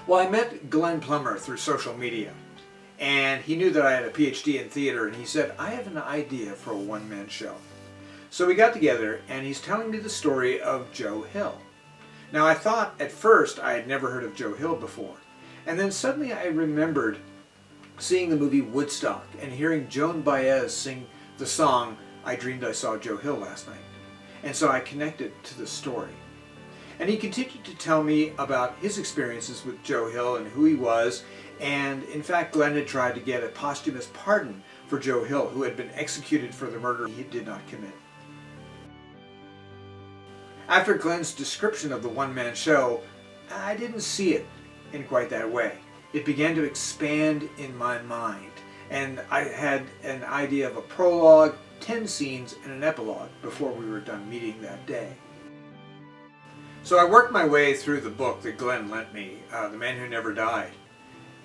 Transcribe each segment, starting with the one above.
Well, I met Glenn Plummer through social media, and he knew that I had a PhD in theater, and he said, I have an idea for a one-man show. So we got together, and he's telling me the story of Joe Hill. Now, I thought at first I had never heard of Joe Hill before, and then suddenly I remembered seeing the movie Woodstock and hearing Joan Baez sing the song, I Dreamed I Saw Joe Hill Last Night. And so I connected to the story. And he continued to tell me about his experiences with Joe Hill and who he was, and in fact Glenn had tried to get a posthumous pardon for Joe Hill, who had been executed for the murder he did not commit. After Glenn's description of the one-man show, I didn't see it in quite that way. It began to expand in my mind, and I had an idea of a prologue, 10 scenes, and an epilogue before we were done meeting that day. So I worked my way through the book that Glenn lent me, The Man Who Never Died,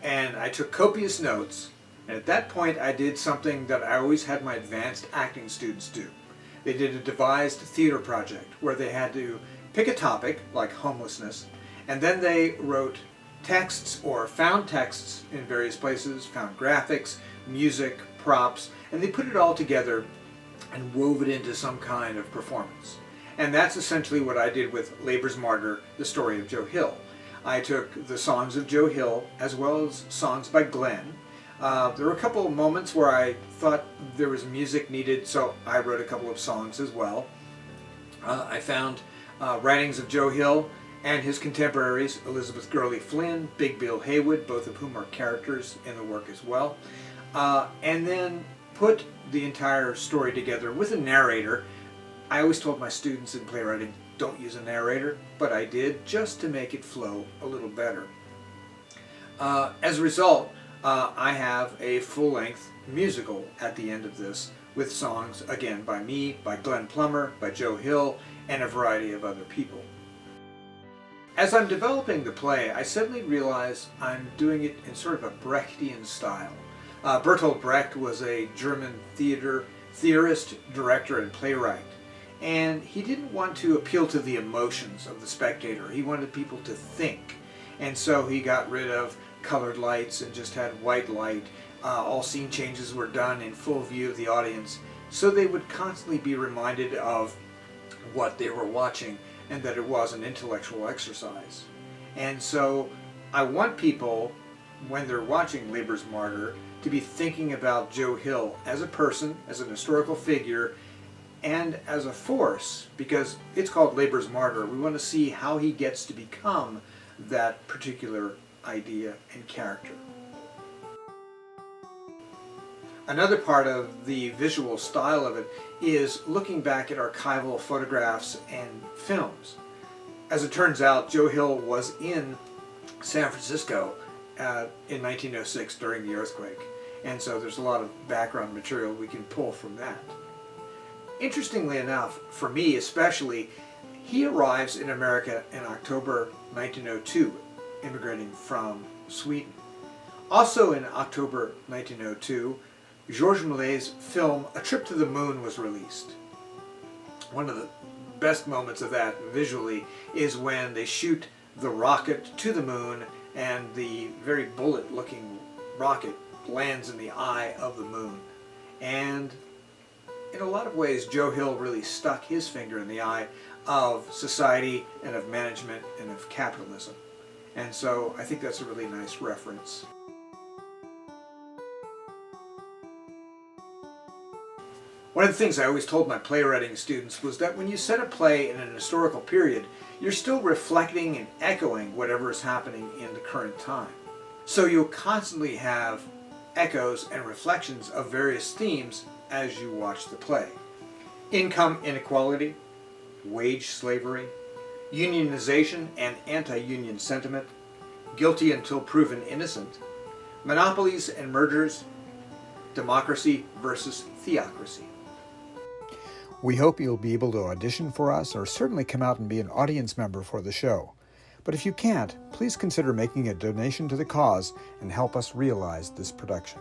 and I took copious notes, and at that point I did something that I always had my advanced acting students do. They did a devised theater project where they had to pick a topic, like homelessness, and then they wrote texts or found texts in various places, found graphics, music, props, and they put it all together and wove it into some kind of performance. And that's essentially what I did with Labor's Martyr, the story of Joe Hill. I took the songs of Joe Hill as well as songs by Glenn. There were a couple of moments where I thought there was music needed, so I wrote a couple of songs as well. I found writings of Joe Hill and his contemporaries, Elizabeth Gurley Flynn, Big Bill Haywood, both of whom are characters in the work as well. And then put the entire story together with a narrator. I always told my students in playwriting, don't use a narrator, but I did just to make it flow a little better. As a result, I have a full-length musical at the end of this with songs, again, by me, by Glenn Plummer, by Joe Hill, and a variety of other people. As I'm developing the play, I suddenly realize I'm doing it in sort of a Brechtian style. Bertolt Brecht was a German theorist, director, and playwright. And he didn't want to appeal to the emotions of the spectator. He wanted people to think. And so he got rid of colored lights and just had white light. All scene changes were done in full view of the audience, so they would constantly be reminded of what they were watching and that it was an intellectual exercise. And so I want people, when they're watching Labor's Martyr, to be thinking about Joe Hill as a person, as an historical figure, and as a force, because it's called Labor's Martyr. We want to see how he gets to become that particular idea and character. Another part of the visual style of it is looking back at archival photographs and films. As it turns out, Joe Hill was in San Francisco in 1906 during the earthquake, and so there's a lot of background material we can pull from that. Interestingly enough, for me especially, he arrives in America in October 1902, immigrating from Sweden. Also in October 1902, Georges Méliès's film A Trip to the Moon was released. One of the best moments of that visually is when they shoot the rocket to the moon and the very bullet-looking rocket lands in the eye of the moon. And in a lot of ways, Joe Hill really stuck his finger in the eye of society and of management and of capitalism. And so I think that's a really nice reference. One of the things I always told my playwriting students was that when you set a play in an historical period, you're still reflecting and echoing whatever is happening in the current time. So you'll constantly have echoes and reflections of various themes as you watch the play. Income inequality, wage slavery, unionization and anti-union sentiment, guilty until proven innocent, monopolies and mergers, democracy versus theocracy. We hope you'll be able to audition for us or certainly come out and be an audience member for the show. But if you can't, please consider making a donation to the cause and help us realize this production.